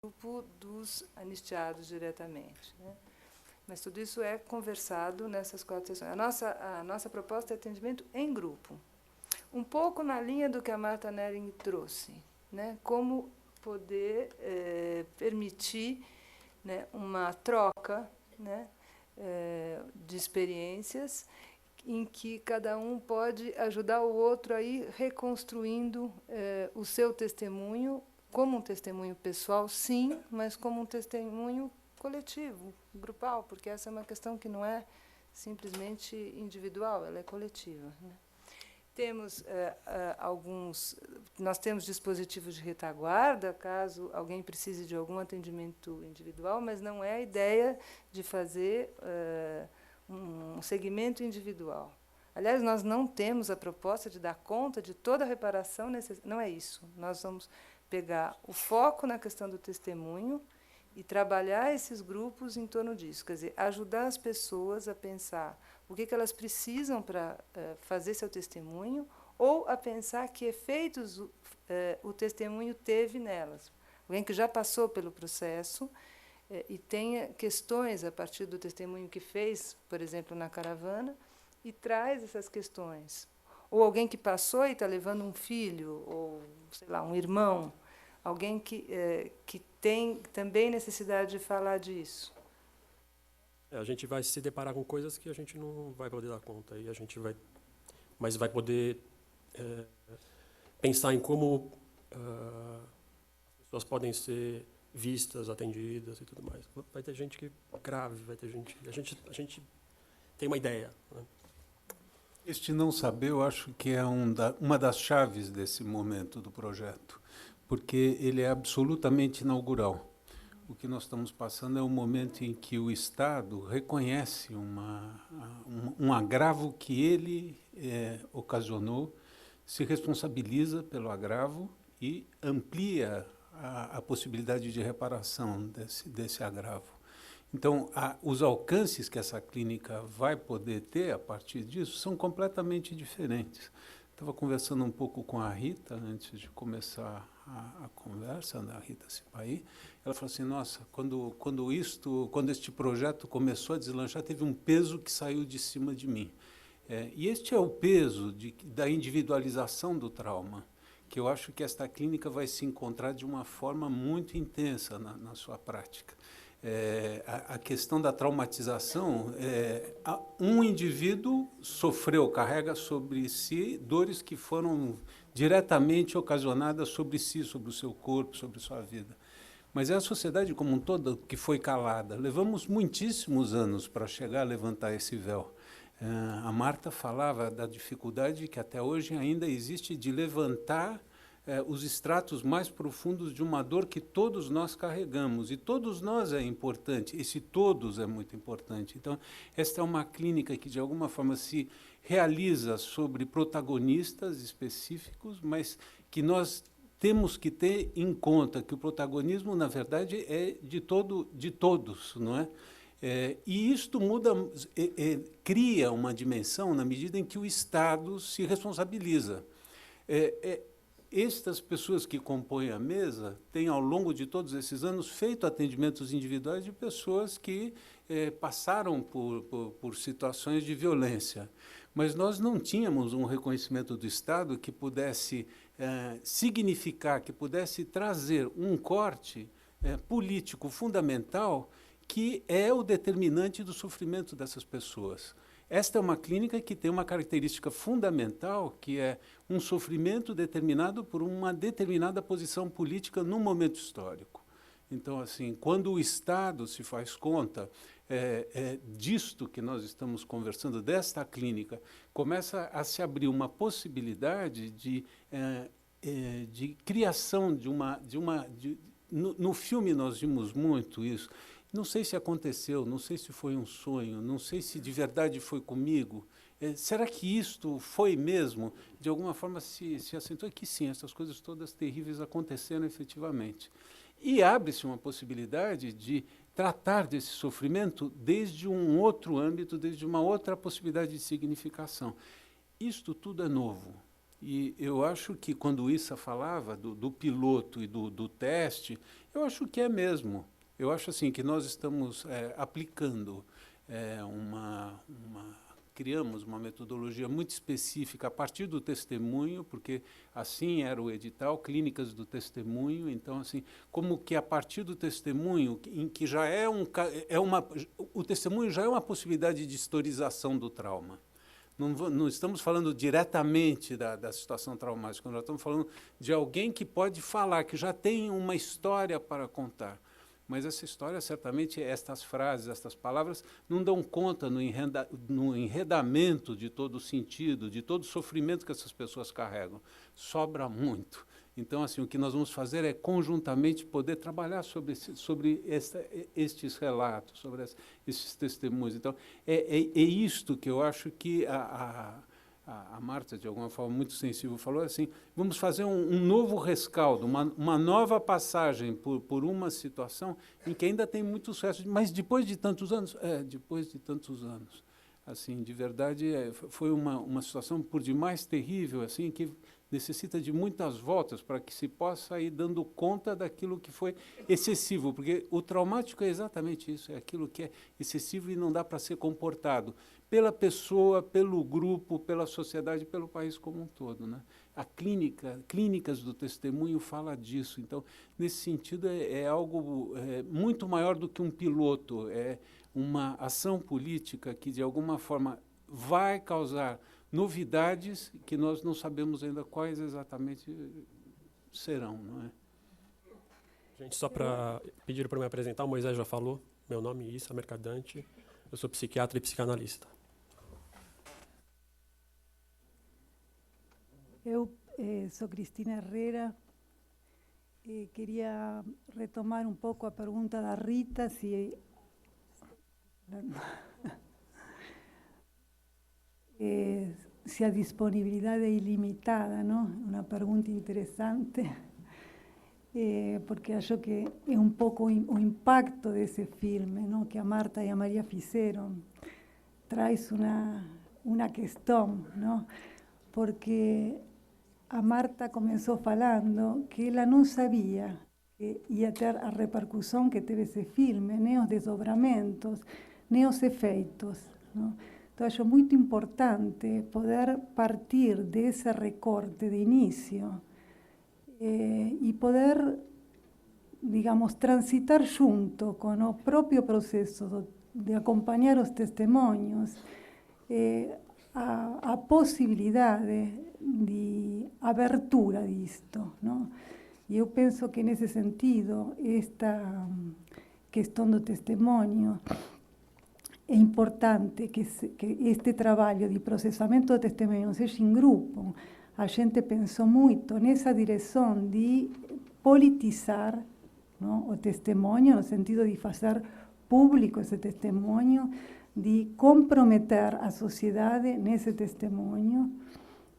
grupo dos anistiados diretamente, né? Mas tudo isso é conversado nessas 4 sessões. A nossa proposta é atendimento em grupo, um pouco na linha do que a Martha Nering trouxe, né? Como poder permitir, né, uma troca, né, de experiências em que cada um pode ajudar o outro a ir reconstruindo o seu testemunho, como um testemunho pessoal, sim, mas como um testemunho coletivo, grupal, porque essa é uma questão que não é simplesmente individual, ela é coletiva, né? Temos nós temos dispositivos de retaguarda, caso alguém precise de algum atendimento individual, mas não é a ideia de fazer um segmento individual. Aliás, nós não temos a proposta de dar conta de toda a reparação necessária. Não é isso. Nós vamos pegar o foco na questão do testemunho e trabalhar esses grupos em torno disso. Quer dizer, ajudar as pessoas a pensar o que elas precisam para fazer seu testemunho, ou a pensar que efeitos o testemunho teve nelas. Alguém que já passou pelo processo e tenha questões a partir do testemunho que fez, por exemplo, na caravana, e traz essas questões. Ou alguém que passou e está levando um filho, ou, sei lá, um irmão, alguém que tem também necessidade de falar disso. A gente vai se deparar com coisas que a gente não vai poder dar conta, e a gente mas vai poder pensar em como as pessoas podem ser vistas, atendidas e tudo mais. Vai ter gente que grave, vai ter gente... A gente tem uma ideia, né? Este não saber, eu acho que é uma das chaves desse momento do projeto, porque ele é absolutamente inaugural. O que nós estamos passando é um momento em que o Estado reconhece um agravo que ele ocasionou, se responsabiliza pelo agravo e amplia a possibilidade de reparação desse agravo. Então, os alcances que essa clínica vai poder ter a partir disso são completamente diferentes. Estava conversando um pouco com a Rita, antes de começar a conversa, a Rita Sipaí. Ela falou assim, nossa, quando este projeto começou a deslanchar, teve um peso que saiu de cima de mim. E este é o peso da individualização do trauma, que eu acho que esta clínica vai se encontrar de uma forma muito intensa na sua prática. A questão da traumatização, um indivíduo carrega sobre si dores que foram diretamente ocasionadas sobre si, sobre o seu corpo, sobre sua vida. Mas é a sociedade como um todo que foi calada. Levamos muitíssimos anos para chegar a levantar esse véu. A Marta falava da dificuldade que até hoje ainda existe de levantar os estratos mais profundos de uma dor que todos nós carregamos, e todos nós é importante, esse todos é muito importante. Então, esta é uma clínica que, de alguma forma, se realiza sobre protagonistas específicos, mas que nós temos que ter em conta que o protagonismo, na verdade, é de todos, não é? E isto cria uma dimensão na medida em que o Estado se responsabiliza. Estas pessoas que compõem a mesa têm, ao longo de todos esses anos, feito atendimentos individuais de pessoas que passaram por situações de violência. Mas nós não tínhamos um reconhecimento do Estado que pudesse significar, que pudesse trazer um corte político fundamental que é o determinante do sofrimento dessas pessoas. Esta é uma clínica que tem uma característica fundamental, que é um sofrimento determinado por uma determinada posição política num momento histórico. Então, assim, quando o Estado se faz conta disto que nós estamos conversando, desta clínica, começa a se abrir uma possibilidade de criação no filme nós vimos muito isso. Não sei se aconteceu, não sei se foi um sonho, não sei se de verdade foi comigo. Será que isto foi mesmo? De alguma forma se assentou que sim, essas coisas todas terríveis aconteceram efetivamente. E abre-se uma possibilidade de tratar desse sofrimento desde um outro âmbito, desde uma outra possibilidade de significação. Isto tudo é novo. E eu acho que, quando o Issa falava do piloto e do teste, eu acho que é mesmo. Eu acho assim que nós estamos aplicando criamos uma metodologia muito específica a partir do testemunho, porque assim era o edital, clínicas do testemunho. Então, assim, como que a partir do testemunho, em que já o testemunho já é uma possibilidade de historização do trauma. Não estamos falando diretamente da situação traumática, nós estamos falando de alguém que pode falar, que já tem uma história para contar. Mas essa história, certamente, estas frases, estas palavras, não dão conta no enredamento de todo o sentido, de todo o sofrimento que essas pessoas carregam. Sobra muito. Então, assim, o que nós vamos fazer é, conjuntamente, poder trabalhar sobre estes relatos, sobre esses testemunhos. Então, é isto que eu acho que a Marta, de alguma forma muito sensível, falou assim: vamos fazer um novo rescaldo, uma nova passagem por uma situação em que ainda tem muito sucesso, mas depois de tantos anos? Depois de tantos anos. Assim, de verdade, foi uma situação por demais terrível, assim, que necessita de muitas voltas para que se possa ir dando conta daquilo que foi excessivo, porque o traumático é exatamente isso, é aquilo que é excessivo e não dá para ser comportado pela pessoa, pelo grupo, pela sociedade, pelo país como um todo, né? A clínicas do testemunho fala disso. Então, nesse sentido, é algo muito maior do que um piloto, é uma ação política que, de alguma forma, vai causar novidades que nós não sabemos ainda quais exatamente serão, não é? Gente, só para pedir para me apresentar, o Moisés já falou, meu nome é Issa Mercadante, eu sou psiquiatra e psicanalista. Eu sou Cristina Herrera. Queria retomar um pouco a pergunta da Rita, se a disponibilidade é ilimitada, não? Uma pergunta interessante, porque acho que é um pouco o impacto desse filme, não? Que a Marta e a Maria fizeram, traz uma questão, não? Porque a Marta começou falando que ela não sabia que ia ter a repercussão que teve esse filme, nem os desdobramentos, nem os efeitos, não? Então, acho muito importante poder partir desse recorte de início e poder, digamos, transitar junto com o próprio processo de acompanhar os testemunhos, a possibilidade de abertura disto, não? E eu penso que, nesse sentido, esta questão do testemunho é importante que este trabalho de processamento do testemunho seja em grupo. A gente pensou muito nessa direção de politizar, não, o testemunho, no sentido de fazer público esse testemunho, de comprometer a sociedade nesse testemunho,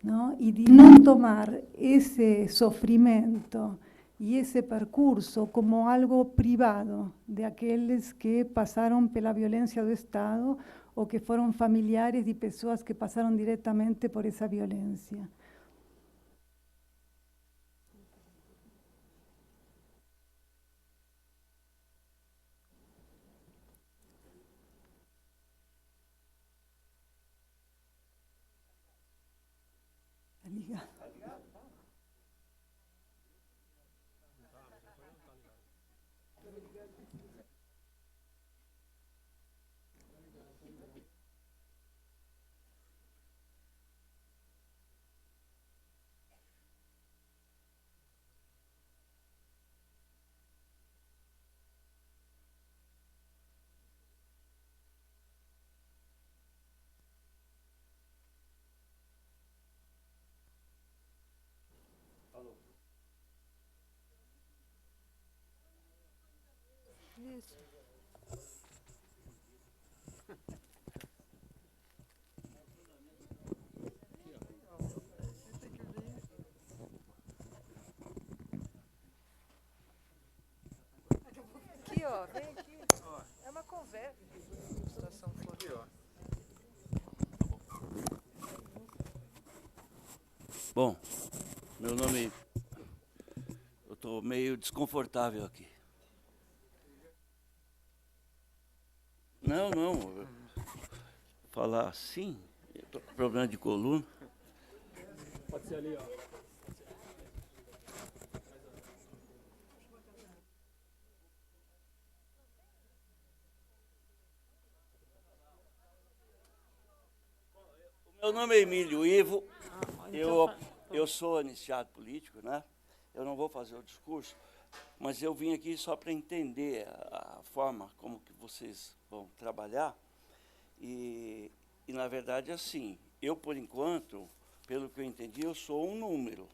não? E de não tomar esse sofrimento e esse percurso como algo privado de aqueles que passaram pela violência do Estado ou que foram familiares de pessoas que passaram diretamente por essa violência. Tá ligado? Isso. Aqui, ó, vem aqui. É uma conversa. Situação for. Aqui, ó. Bom, meu nome... Eu estou meio desconfortável aqui. Não. Falar assim, eu estou com problema de coluna. Pode ser ali, ó. Meu nome é Emílio Ivo, eu sou anistiado político, né? Eu não vou fazer o discurso, mas eu vim aqui só para entender a forma como que vocês vão trabalhar. E na verdade, assim, eu, por enquanto, pelo que eu entendi, eu sou um número.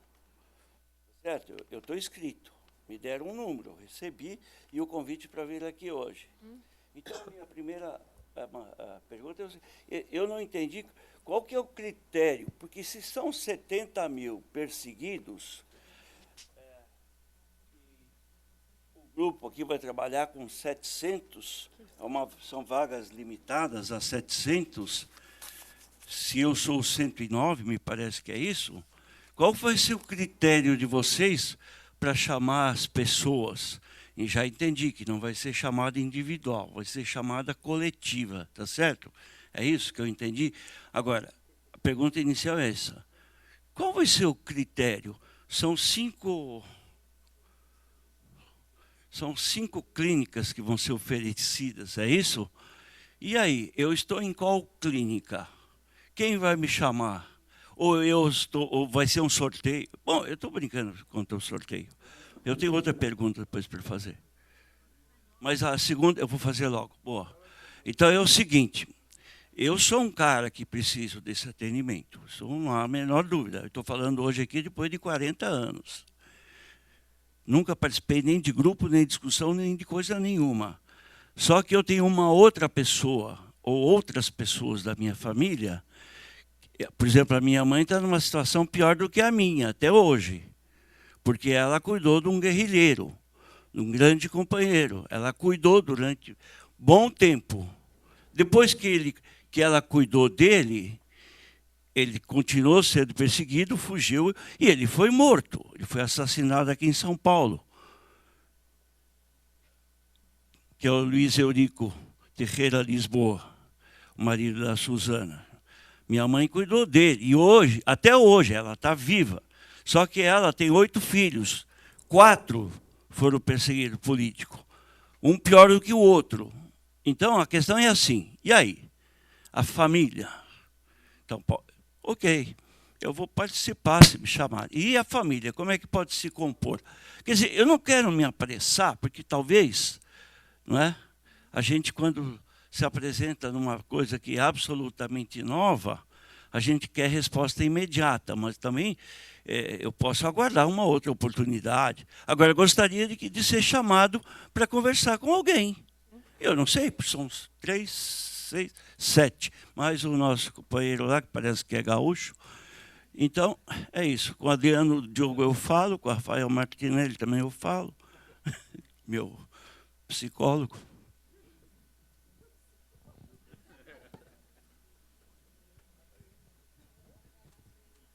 Certo? Eu estou inscrito, me deram um número, eu recebi e o convite para vir aqui hoje. Então, a minha primeira pergunta é, eu não entendi qual que é o critério, porque se são 70 mil perseguidos, o grupo aqui vai trabalhar com 700, são vagas limitadas a 700, se eu sou 109, me parece que é isso, qual vai ser o critério de vocês para chamar as pessoas? E já entendi que não vai ser chamada individual, vai ser chamada coletiva, tá certo? É isso que eu entendi. Agora, a pergunta inicial é essa. Qual vai ser o critério? São cinco clínicas que vão ser oferecidas, é isso? E aí, eu estou em qual clínica? Quem vai me chamar? Ou vai ser um sorteio? Bom, eu estou brincando quanto ao sorteio. Eu tenho outra pergunta depois para fazer. Mas a segunda eu vou fazer logo. Boa. Então é o seguinte, eu sou um cara que preciso desse atendimento. Não há a menor dúvida. Eu estou falando hoje aqui depois de 40 anos. Nunca participei nem de grupo, nem de discussão, nem de coisa nenhuma. Só que eu tenho uma outra pessoa, ou outras pessoas da minha família. Por exemplo, a minha mãe está numa situação pior do que a minha, até hoje. Porque ela cuidou de um guerrilheiro, de um grande companheiro. Ela cuidou durante bom tempo. Depois que ela cuidou dele, ele continuou sendo perseguido, fugiu e ele foi morto. Ele foi assassinado aqui em São Paulo. Que é o Luiz Eurico Teixeira Lisboa, o marido da Suzana. Minha mãe cuidou dele. E hoje, até hoje, ela está viva. Só que ela tem 8 filhos. 4 foram perseguidos políticos. Um pior do que o outro. Então, a questão é assim. E aí? A família. Então, ok, eu vou participar se me chamarem. E a família, como é que pode se compor? Quer dizer, eu não quero me apressar, porque talvez, não é? A gente, quando se apresenta numa coisa que é absolutamente nova, a gente quer resposta imediata, mas também eu posso aguardar uma outra oportunidade. Agora, eu gostaria de ser chamado para conversar com alguém. Eu não sei, são 3, 6, 7, mais o nosso companheiro lá, que parece que é gaúcho. Então, é isso. Com o Adriano Diogo eu falo, com o Rafael Martinelli também eu falo, meu psicólogo.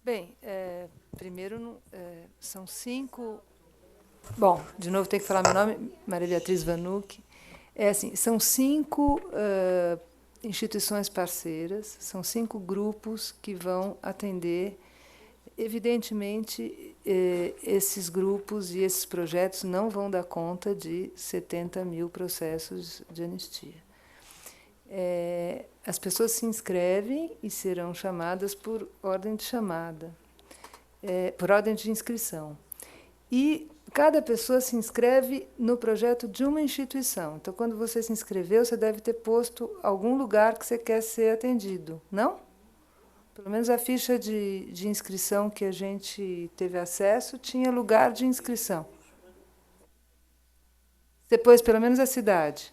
Bem, primeiro, são 5... Bom, de novo tenho que falar meu nome, Maria Beatriz Vanucchi. Assim, são 5 instituições parceiras, são 5 grupos que vão atender. Evidentemente, esses grupos e esses projetos não vão dar conta de 70 mil processos de anistia. As pessoas se inscrevem e serão chamadas por ordem de chamada, por ordem de inscrição. E cada pessoa se inscreve no projeto de uma instituição. Então, quando você se inscreveu, você deve ter posto algum lugar que você quer ser atendido, não? Pelo menos a ficha de inscrição que a gente teve acesso tinha lugar de inscrição. Depois, pelo menos a cidade.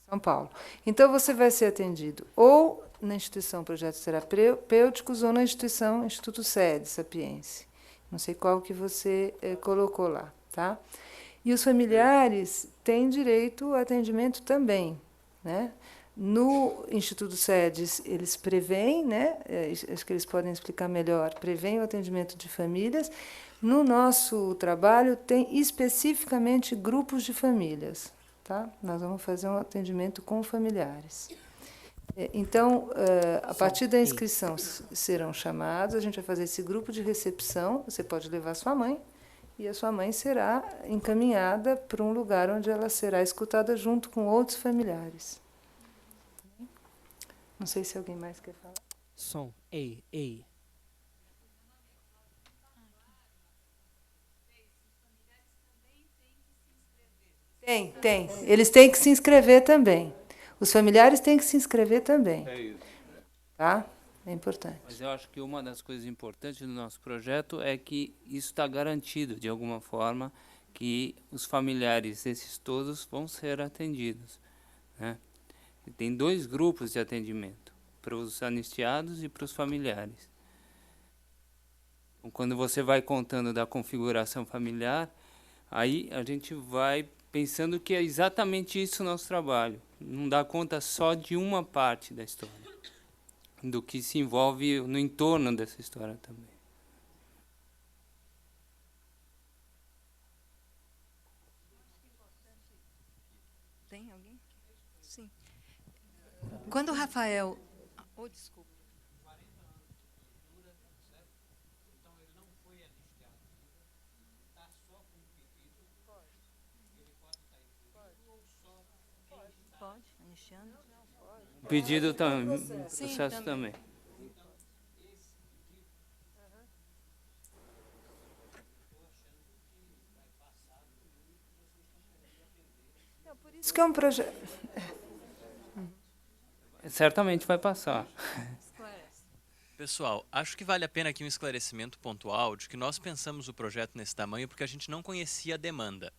São Paulo. Então, você vai ser atendido ou na instituição Projetos Terapêuticos ou na instituição Instituto Sede, Sapiense. Não sei qual que você colocou lá. Tá? E os familiares têm direito ao atendimento também. Né? No Instituto SEDES, eles preveem, né, acho que eles podem explicar melhor, preveem o atendimento de famílias. No nosso trabalho, tem especificamente grupos de famílias. Tá? Nós vamos fazer um atendimento com familiares. Então, a partir da inscrição serão chamados, a gente vai fazer esse grupo de recepção, você pode levar sua mãe, e a sua mãe será encaminhada para um lugar onde ela será escutada junto com outros familiares. Não sei se alguém mais quer falar. Som. Ei, ei. Tem. Eles têm que se inscrever também. Os familiares têm que se inscrever também. É isso. Tá? É importante. Mas eu acho que uma das coisas importantes do nosso projeto é que isso está garantido, de alguma forma, que os familiares, esses todos, vão ser atendidos, né? E tem 2 grupos de atendimento, para os anistiados e para os familiares. Então, quando você vai contando da configuração familiar, aí a gente vai pensando que é exatamente isso o nosso trabalho. Não dá conta só de uma parte da história, do que se envolve no entorno dessa história também. Tem alguém? Sim. Quando o Rafael... Oh, desculpa. Pode, anistiando? O pedido também, processo também. Por isso que é um projeto. Certamente vai passar. Pessoal, acho que vale a pena aqui um esclarecimento pontual de que nós pensamos o projeto nesse tamanho porque a gente não conhecia a demanda.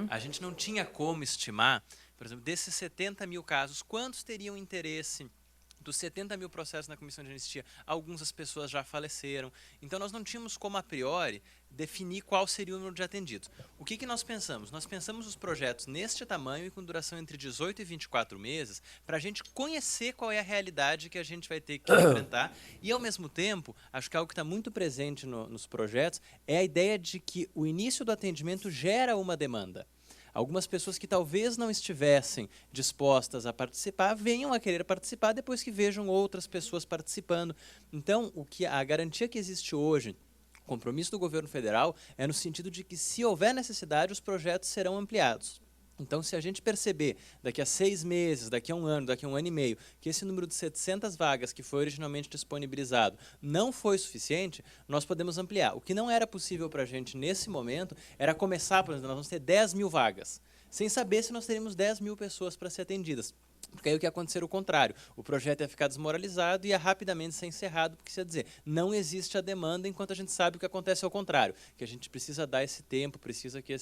A gente não tinha como estimar, por exemplo, desses 70 mil casos, quantos teriam interesse. Dos 70 mil processos na comissão de anistia, algumas das pessoas já faleceram. Então, nós não tínhamos como, a priori, definir qual seria o número de atendidos. O que nós pensamos? Nós pensamos os projetos neste tamanho e com duração entre 18 e 24 meses, para a gente conhecer qual é a realidade que a gente vai ter que enfrentar. E, ao mesmo tempo, acho que algo que está muito presente nos projetos é a ideia de que o início do atendimento gera uma demanda. Algumas pessoas que talvez não estivessem dispostas a participar, venham a querer participar depois que vejam outras pessoas participando. Então, a garantia que existe hoje, o compromisso do governo federal, é no sentido de que, se houver necessidade, os projetos serão ampliados. Então, se a gente perceber daqui a 6 meses, daqui a 1 ano, daqui a 1 ano e meio, que esse número de 700 vagas que foi originalmente disponibilizado não foi suficiente, nós podemos ampliar. O que não era possível para a gente nesse momento era começar, por exemplo, nós vamos ter 10 mil vagas, sem saber se nós teríamos 10 mil pessoas para ser atendidas. Porque aí o que ia acontecer o contrário, o projeto ia ficar desmoralizado e ia rapidamente ser encerrado, porque isso ia dizer, não existe a demanda enquanto a gente sabe o que acontece ao contrário, que a gente precisa dar esse tempo, precisa que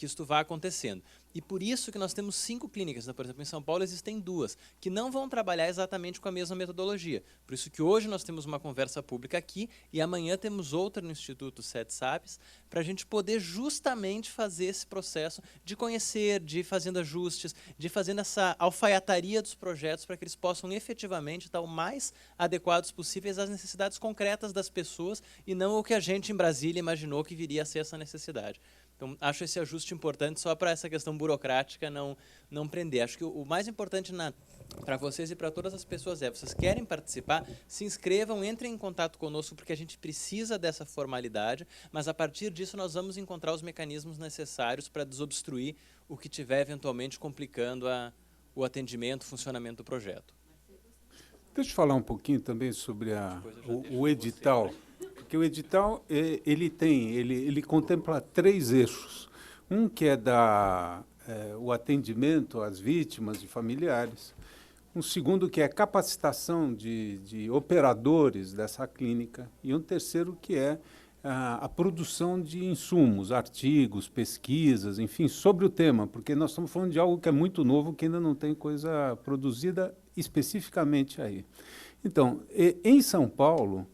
isto vá acontecendo. E por isso que nós temos 5 clínicas, né? Por exemplo, em São Paulo existem 2, que não vão trabalhar exatamente com a mesma metodologia. Por isso que hoje nós temos uma conversa pública aqui e amanhã temos outra no Instituto SEDES-SAPES, para a gente poder justamente fazer esse processo de conhecer, de ir fazendo ajustes, de ir fazendo essa alfaiataria dos projetos para que eles possam efetivamente estar o mais adequados possíveis às necessidades concretas das pessoas e não o que a gente em Brasília imaginou que viria a ser essa necessidade. Então, acho esse ajuste importante só para essa questão burocrática não prender. Acho que o mais importante para vocês e para todas as pessoas vocês querem participar, se inscrevam, entrem em contato conosco, porque a gente precisa dessa formalidade, mas a partir disso nós vamos encontrar os mecanismos necessários para desobstruir o que estiver eventualmente complicando o atendimento, o funcionamento do projeto. Deixa eu falar um pouquinho também sobre o edital. Porque o edital ele contempla 3 eixos. Um que é o atendimento às vítimas e familiares. Um segundo que é capacitação de operadores dessa clínica. E um terceiro que é a produção de insumos, artigos, pesquisas, enfim, sobre o tema. Porque nós estamos falando de algo que é muito novo, que ainda não tem coisa produzida especificamente aí. Então, em São Paulo,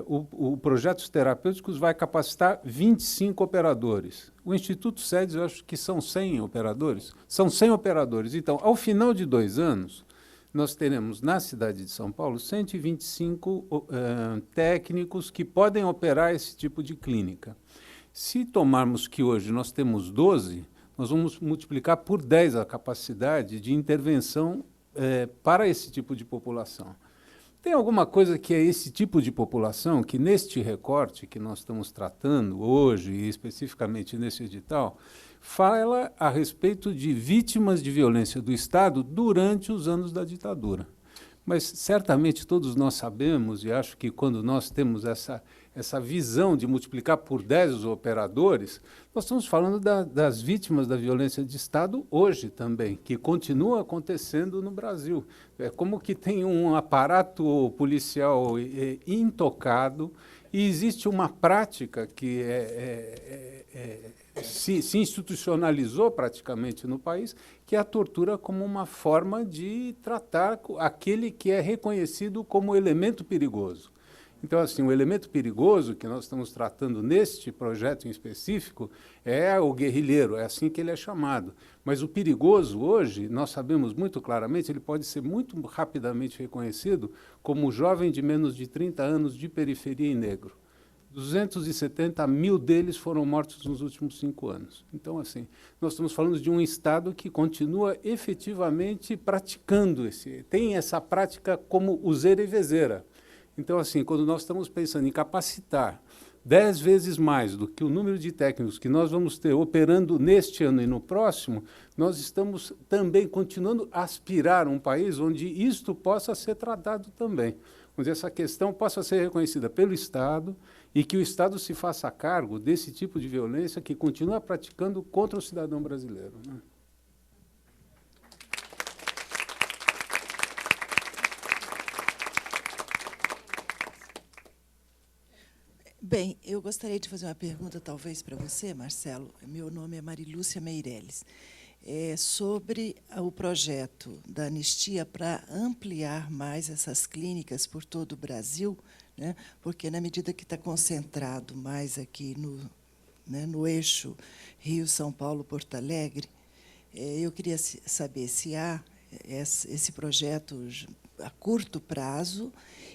o Projetos Terapêuticos vai capacitar 25 operadores. O Instituto SEDES, eu acho que são 100 operadores. São 100 operadores. Então, ao final de 2 anos, nós teremos na cidade de São Paulo 125 técnicos que podem operar esse tipo de clínica. Se tomarmos que hoje nós temos 12, nós vamos multiplicar por 10 a capacidade de intervenção para esse tipo de população. Tem alguma coisa que é esse tipo de população que, neste recorte que nós estamos tratando hoje, e especificamente nesse edital, fala a respeito de vítimas de violência do Estado durante os anos da ditadura. Mas, certamente, todos nós sabemos, e acho que quando nós temos essa visão de multiplicar por 10 os operadores, nós estamos falando das vítimas da violência de Estado hoje também, que continua acontecendo no Brasil. É como que tem um aparato policial intocado e existe uma prática que se institucionalizou praticamente no país, que é a tortura como uma forma de tratar aquele que é reconhecido como elemento perigoso. Então, assim, o elemento perigoso que nós estamos tratando neste projeto em específico é o guerrilheiro, é assim que ele é chamado. Mas o perigoso hoje, nós sabemos muito claramente, ele pode ser muito rapidamente reconhecido como jovem de menos de 30 anos de periferia e negro. 270 mil deles foram mortos nos últimos 5 anos. Então, assim, nós estamos falando de um Estado que continua efetivamente praticando tem essa prática como useira e vezeira. Então, assim, quando nós estamos pensando em capacitar 10 vezes mais do que o número de técnicos que nós vamos ter operando neste ano e no próximo, nós estamos também continuando a aspirar a um país onde isto possa ser tratado também, onde essa questão possa ser reconhecida pelo Estado e que o Estado se faça cargo desse tipo de violência que continua praticando contra o cidadão brasileiro, né? Bem, eu gostaria de fazer uma pergunta, talvez, para você, Marcelo. Meu nome é Marilúcia Meirelles. Sobre o projeto da Anistia para ampliar mais essas clínicas por todo o Brasil, né, porque, na medida que está concentrado mais aqui no eixo Rio, São Paulo, Porto Alegre, eu queria saber se há esse projeto a curto prazo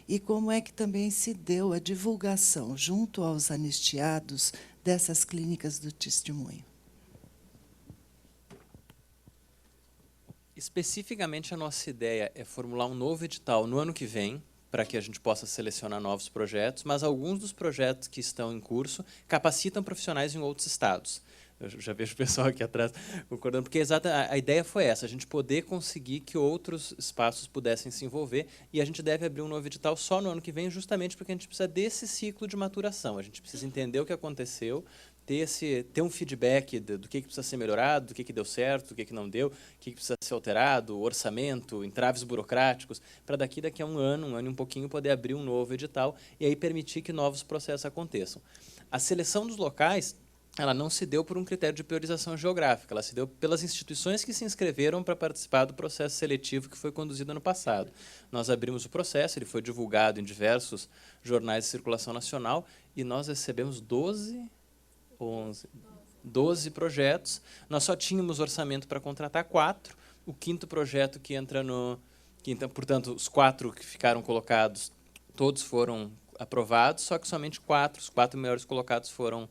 e como é que também se deu a divulgação junto aos anistiados dessas clínicas do testemunho. Especificamente, a nossa ideia é formular um novo edital no ano que vem, para que a gente possa selecionar novos projetos, mas alguns dos projetos que estão em curso capacitam profissionais em outros estados. Eu já vejo o pessoal aqui atrás concordando, porque a ideia foi essa, a gente poder conseguir que outros espaços pudessem se envolver, e a gente deve abrir um novo edital só no ano que vem, justamente porque a gente precisa desse ciclo de maturação. A gente precisa entender o que aconteceu, ter um feedback do que precisa ser melhorado, do que deu certo, do que não deu, o que precisa ser alterado, orçamento, entraves burocráticos, para daqui a um ano e um pouquinho, poder abrir um novo edital e aí permitir que novos processos aconteçam. A seleção dos locais, ela não se deu por um critério de priorização geográfica, ela se deu pelas instituições que se inscreveram para participar do processo seletivo que foi conduzido ano passado. Nós abrimos o processo, ele foi divulgado em diversos jornais de circulação nacional e nós recebemos 12 projetos. Nós só tínhamos orçamento para contratar 4. O 5º projeto que entra portanto, os 4 que ficaram colocados, todos foram aprovados, só que somente 4, os 4 melhores colocados foram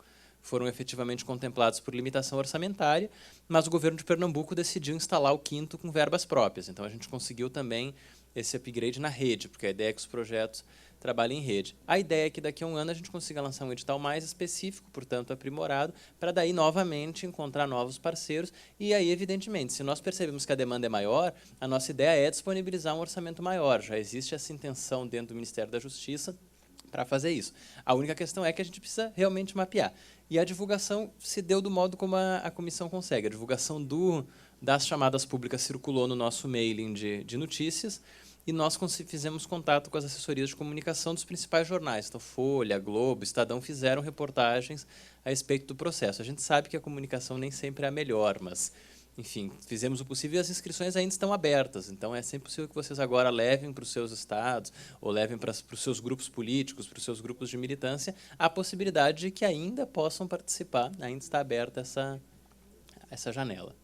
efetivamente contemplados por limitação orçamentária, mas o governo de Pernambuco decidiu instalar o 5º com verbas próprias. Então, a gente conseguiu também esse upgrade na rede, porque a ideia é que os projetos trabalhem em rede. A ideia é que daqui a um ano a gente consiga lançar um edital mais específico, portanto, aprimorado, para daí, novamente, encontrar novos parceiros. E aí, evidentemente, se nós percebemos que a demanda é maior, a nossa ideia é disponibilizar um orçamento maior. Já existe essa intenção dentro do Ministério da Justiça para fazer isso. A única questão é que a gente precisa realmente mapear. E a divulgação se deu do modo como a comissão consegue. A divulgação das chamadas públicas circulou no nosso mailing de notícias e nós fizemos contato com as assessorias de comunicação dos principais jornais. Então, Folha, Globo, Estadão fizeram reportagens a respeito do processo. A gente sabe que a comunicação nem sempre é a melhor, mas, enfim, fizemos o possível e as inscrições ainda estão abertas. Então, é sempre possível que vocês agora levem para os seus estados ou levem para os seus grupos políticos, para os seus grupos de militância, a possibilidade de que ainda possam participar. Ainda está aberta essa janela.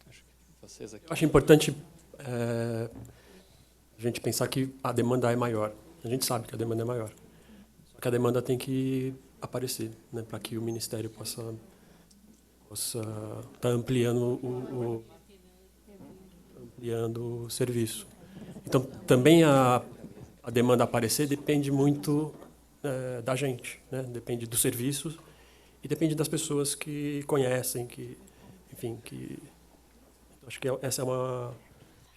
Acho que vocês aqui. Eu acho importante a gente pensar que a demanda é maior. A gente sabe que a demanda é maior. Só que a demanda tem que aparecer, né, para que o Ministério possa estar ampliando o serviço. Então, também a demanda aparecer depende muito da gente, né? Depende dos serviços e depende das pessoas que conhecem, enfim, acho que essa é uma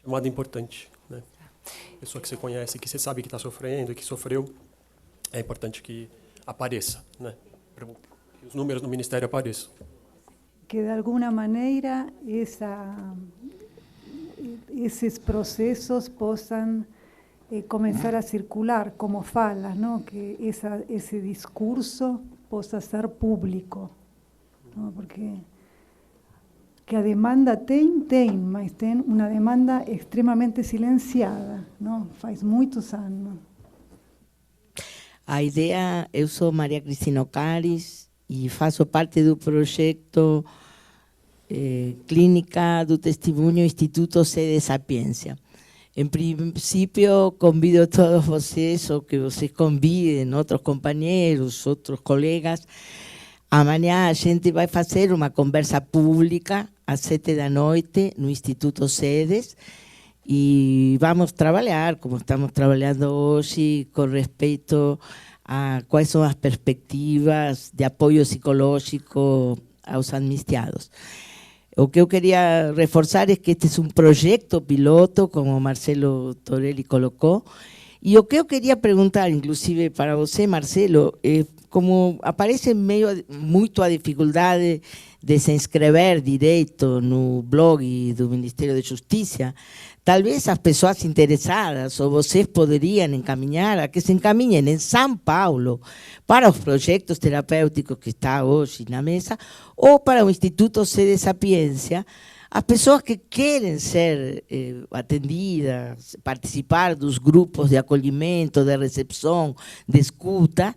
chamada importante, né? Pessoa que você conhece, que você sabe que está sofrendo e que sofreu, é importante que apareça, né? Para que os números no Ministério apareçam. Que de alguna maneira esses processos possam começar a circular, como falas, ¿no? Que esse discurso possa ser público, ¿no? Porque que a demanda mas tem uma demanda extremamente silenciada, ¿no? Faz muitos anos. A ideia, eu sou Maria Cristina Ocares e faço parte do projeto Clínica do Testemunho Instituto Sede Sapiência. Em princípio, convido a todos vocês, ou que vocês convidem outros companheiros, outros colegas. Amanhã a gente vai fazer uma conversa pública às 19h no Instituto Sedes e vamos trabalhar, como estamos trabalhando hoje, com respeito a quais são as perspectivas de apoio psicológico aos amnistiados. O que eu queria reforçar é que este é um projeto piloto, como o Marcelo Torelli colocou, e o que eu queria perguntar, inclusive para você, Marcelo, é como aparece muito a dificuldade de se inscrever direito no blog do Ministério da Justiça, talvez as pessoas interessadas ou vocês poderiam encaminhar a que se encaminhem em São Paulo para os projetos terapêuticos que está hoje na mesa ou para o Instituto Sede Sapiência, as pessoas que querem ser atendidas, participar dos grupos de acolhimento, de recepção, de escuta,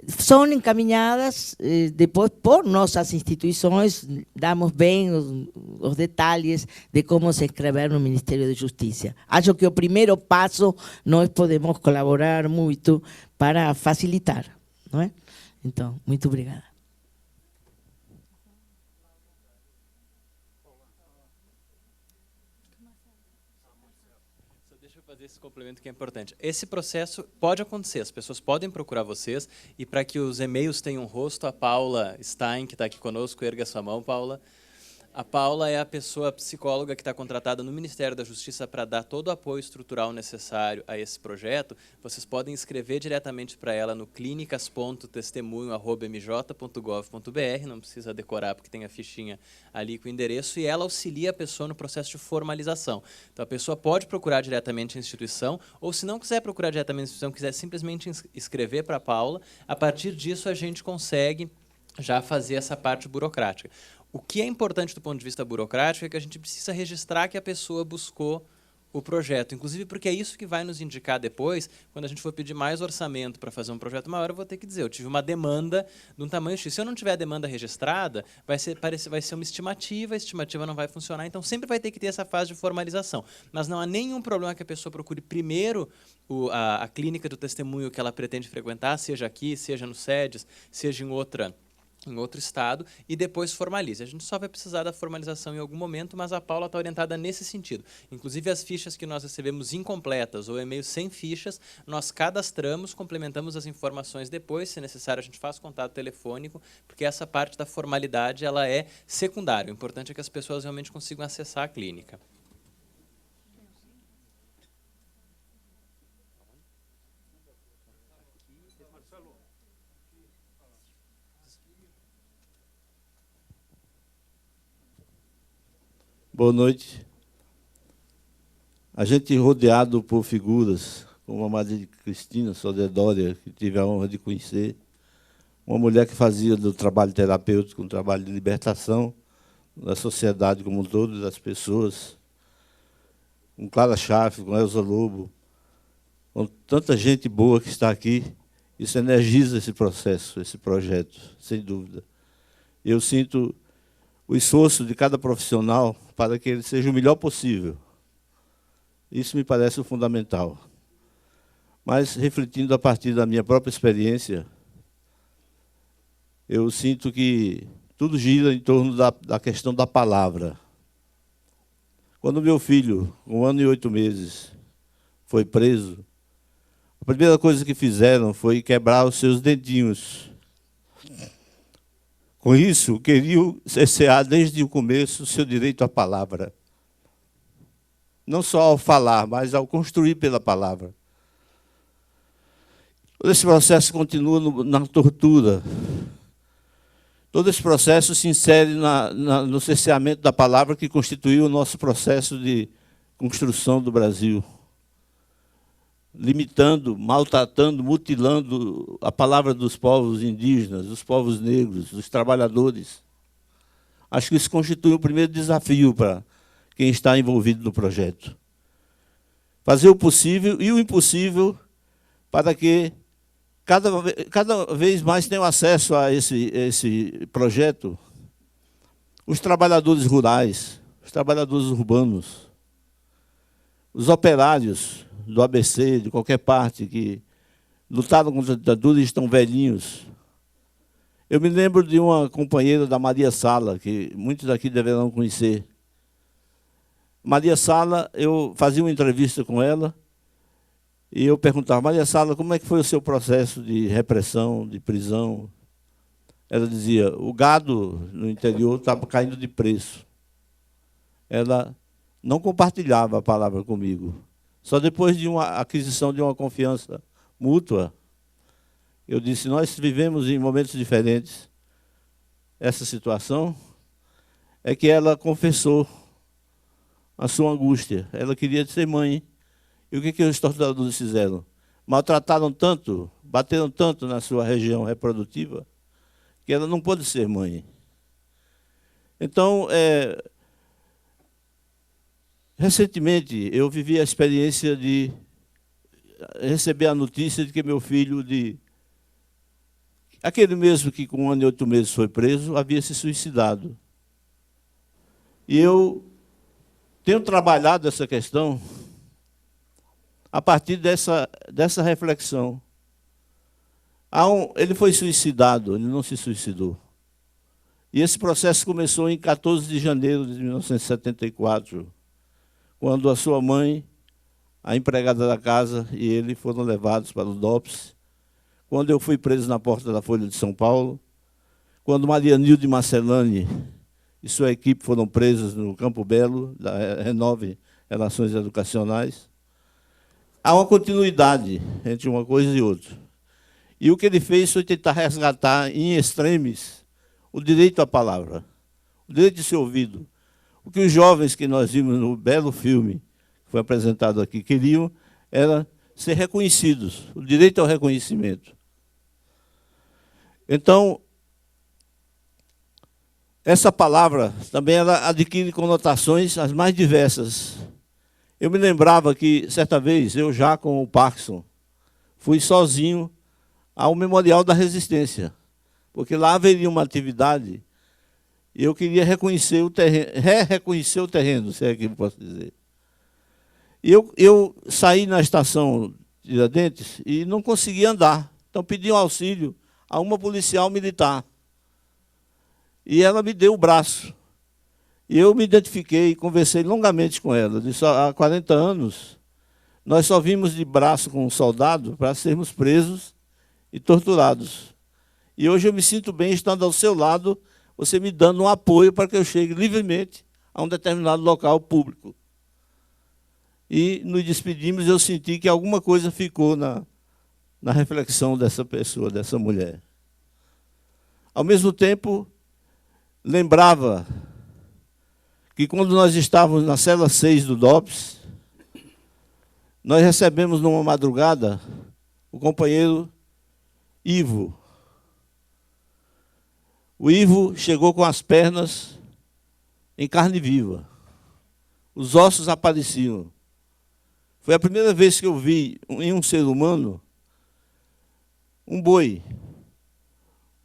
são encaminhadas depois por nossas instituições, damos bem os detalhes de como se inscrever no Ministério da Justiça. Acho que o primeiro passo nós podemos colaborar muito para facilitar, não é? Então, muito obrigada. Esse complemento que é importante. Esse processo pode acontecer, as pessoas podem procurar vocês, e para que os e-mails tenham rosto, a Paula Stein, que está aqui conosco, erga sua mão, Paula. A Paula é a pessoa psicóloga que está contratada no Ministério da Justiça para dar todo o apoio estrutural necessário a esse projeto. Vocês podem escrever diretamente para ela no clinicas.testemunho@mj.gov.br, não precisa decorar porque tem a fichinha ali com o endereço, e ela auxilia a pessoa no processo de formalização. Então a pessoa pode procurar diretamente a instituição, ou se não quiser procurar diretamente a instituição, quiser simplesmente escrever para a Paula, a partir disso a gente consegue já fazer essa parte burocrática. O que é importante do ponto de vista burocrático é que a gente precisa registrar que a pessoa buscou o projeto, inclusive porque é isso que vai nos indicar depois, quando a gente for pedir mais orçamento para fazer um projeto maior, eu vou ter que dizer, eu tive uma demanda de um tamanho X. Se eu não tiver a demanda registrada, vai ser uma estimativa, a estimativa não vai funcionar, então sempre vai ter que ter essa fase de formalização. Mas não há nenhum problema que a pessoa procure primeiro a clínica do testemunho que ela pretende frequentar, seja aqui, seja no SEDES, seja em outro estado, e depois formalize. A gente só vai precisar da formalização em algum momento, mas a Paula está orientada nesse sentido. Inclusive, as fichas que nós recebemos incompletas ou e-mails sem fichas, nós cadastramos, complementamos as informações depois, se necessário a gente faz contato telefônico, porque essa parte da formalidade ela é secundária. O importante é que as pessoas realmente consigam acessar a clínica. Boa noite. A gente rodeado por figuras como a Maria Cristina Sodedória, que tive a honra de conhecer, uma mulher que fazia do trabalho terapêutico um trabalho de libertação da sociedade como um todo, das pessoas, com Clara Schaff, com Elza Lobo, com tanta gente boa que está aqui. Isso energiza esse processo, esse projeto, sem dúvida. Eu sinto o esforço de cada profissional para que ele seja o melhor possível. Isso me parece o fundamental. Mas, refletindo a partir da minha própria experiência, eu sinto que tudo gira em torno da questão da palavra. Quando meu filho, com 1 ano e 8 meses, foi preso, a primeira coisa que fizeram foi quebrar os seus dedinhos. Com isso, queriam cercear desde o começo o seu direito à palavra. Não só ao falar, mas ao construir pela palavra. Todo esse processo continua na tortura. Todo esse processo se insere no cerceamento da palavra que constituiu o nosso processo de construção do Brasil. Limitando, maltratando, mutilando a palavra dos povos indígenas, dos povos negros, dos trabalhadores. Acho que isso constitui o primeiro desafio para quem está envolvido no projeto. Fazer o possível e o impossível para que cada vez mais tenham acesso a esse projeto os trabalhadores rurais, os trabalhadores urbanos, os operários do ABC, de qualquer parte, que lutaram contra a ditadura e estão velhinhos. Eu me lembro de uma companheira da Maria Sala, que muitos aqui deverão conhecer. Maria Sala, eu fazia uma entrevista com ela, e eu perguntava, Maria Sala, como é que foi o seu processo de repressão, de prisão? Ela dizia, o gado no interior estava caindo de preço. Ela não compartilhava a palavra comigo. Só depois de uma aquisição de uma confiança mútua, eu disse, nós vivemos em momentos diferentes. Essa situação é que ela confessou a sua angústia. Ela queria ser mãe. E o que os torturadores fizeram? Maltrataram tanto, bateram tanto na sua região reprodutiva, que ela não pôde ser mãe. Então, recentemente, eu vivi a experiência de receber a notícia de que meu filho, aquele mesmo que com 1 ano e 8 meses foi preso, havia se suicidado. E eu tenho trabalhado essa questão a partir dessa reflexão. Ele foi suicidado, ele não se suicidou. E esse processo começou em 14 de janeiro de 1974, quando a sua mãe, a empregada da casa e ele foram levados para o DOPS, quando eu fui preso na porta da Folha de São Paulo, quando Maria Nilde Marcelani e sua equipe foram presas no Campo Belo, da Renove Relações Educacionais. Há uma continuidade entre uma coisa e outra. E o que ele fez foi tentar resgatar, em extremis, o direito à palavra, o direito de ser ouvido. O que os jovens que nós vimos no belo filme, que foi apresentado aqui, queriam era ser reconhecidos, o direito ao reconhecimento. Então, essa palavra também ela adquire conotações as mais diversas. Eu me lembrava que, certa vez, eu já com o Parkinson, fui sozinho ao Memorial da Resistência, porque lá haveria uma atividade e eu queria reconhecer o terreno, reconhecer o terreno, se é que eu posso dizer. E eu saí na estação de Tiradentes e não conseguia andar. Então pedi um auxílio a uma policial militar. E ela me deu o braço. E eu me identifiquei e conversei longamente com ela. Disse, há 40 anos, nós só vimos de braço com um soldado para sermos presos e torturados. E hoje eu me sinto bem estando ao seu lado, você me dando um apoio para que eu chegue livremente a um determinado local público. E nos despedimos e eu senti que alguma coisa ficou na reflexão dessa pessoa, dessa mulher. Ao mesmo tempo, lembrava que quando nós estávamos na cela 6 do DOPS, nós recebemos numa madrugada o companheiro Ivo. O Ivo chegou com as pernas em carne viva. Os ossos apareciam. Foi a primeira vez que eu vi em um ser humano um boi,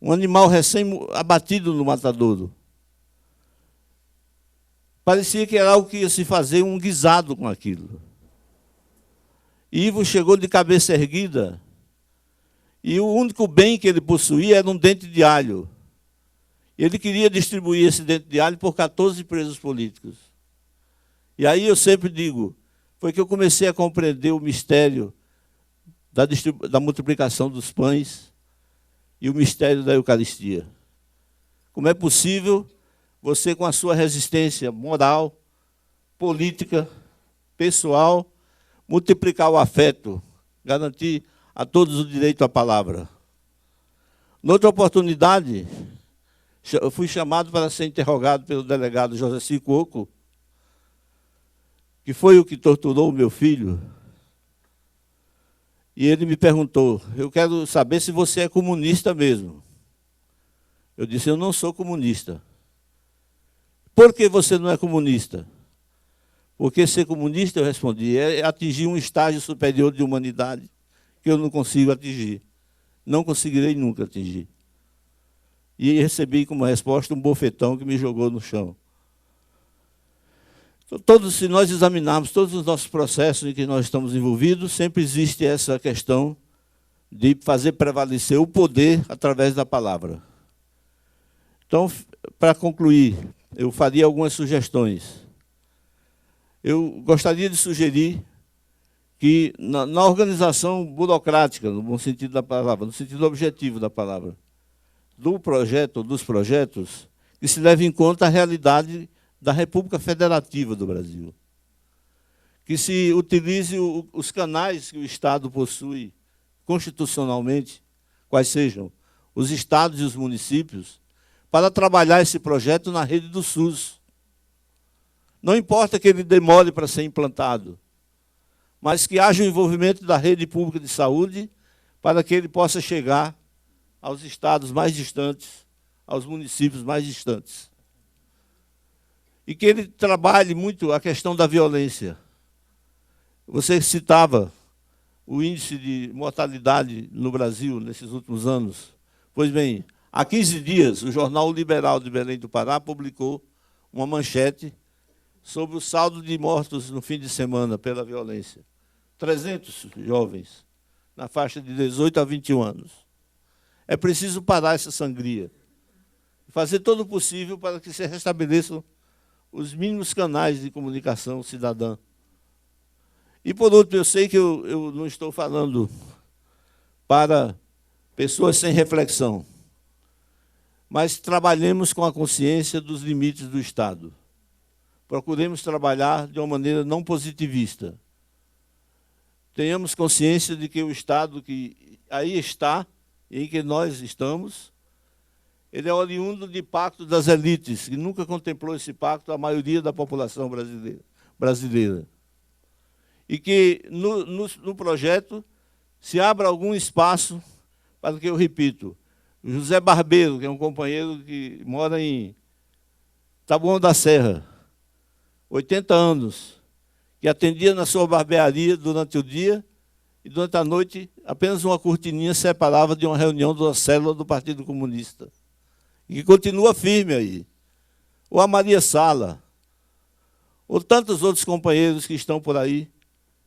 um animal recém-abatido no matadouro. Parecia que era algo que ia se fazer um guisado com aquilo. Ivo chegou de cabeça erguida e o único bem que ele possuía era um dente de alho. Ele queria distribuir esse dente de alho por 14 presos políticos. E aí eu sempre digo, foi que eu comecei a compreender o mistério da multiplicação dos pães e o mistério da Eucaristia. Como é possível você, com a sua resistência moral, política, pessoal, multiplicar o afeto, garantir a todos o direito à palavra. Noutra oportunidade, eu fui chamado para ser interrogado pelo delegado José Sicuoco, que foi o que torturou o meu filho. E ele me perguntou, eu quero saber se você é comunista mesmo. Eu disse, eu não sou comunista. Por que você não é comunista? Porque ser comunista, eu respondi, é atingir um estágio superior de humanidade que eu não consigo atingir. Não conseguirei nunca atingir. E recebi como resposta um bofetão que me jogou no chão. Então, se nós examinarmos todos os nossos processos em que nós estamos envolvidos, sempre existe essa questão de fazer prevalecer o poder através da palavra. Então, para concluir, eu faria algumas sugestões. Eu gostaria de sugerir que, na organização burocrática, no bom sentido da palavra, no sentido objetivo da palavra, do projeto, dos projetos, que se leve em conta a realidade da República Federativa do Brasil. Que se utilize os canais que o Estado possui constitucionalmente, quais sejam os estados e os municípios, para trabalhar esse projeto na rede do SUS. Não importa que ele demore para ser implantado, mas que haja o envolvimento da rede pública de saúde para que ele possa chegar aos estados mais distantes, aos municípios mais distantes. E que ele trabalhe muito a questão da violência. Você citava o índice de mortalidade no Brasil nesses últimos anos. Pois bem, há 15 dias, o Jornal Liberal de Belém do Pará publicou uma manchete sobre o saldo de mortos no fim de semana pela violência. 300 jovens, na faixa de 18 a 21 anos. É preciso parar essa sangria. Fazer todo o possível para que se restabeleçam os mínimos canais de comunicação cidadã. E, por último, eu sei que eu não estou falando para pessoas sem reflexão, mas trabalhemos com a consciência dos limites do Estado. Procuremos trabalhar de uma maneira não positivista. Tenhamos consciência de que o Estado que aí está, em que nós estamos, ele é oriundo de pacto das elites, que nunca contemplou esse pacto a maioria da população brasileira. E que no projeto se abra algum espaço para que, eu repito, o José Barbeiro, que é um companheiro que mora em Taboão da Serra, 80 anos, que atendia na sua barbearia durante o dia e durante a noite apenas uma cortininha separava de uma reunião de uma célula do Partido Comunista. E que continua firme aí. Ou a Maria Sala, ou tantos outros companheiros que estão por aí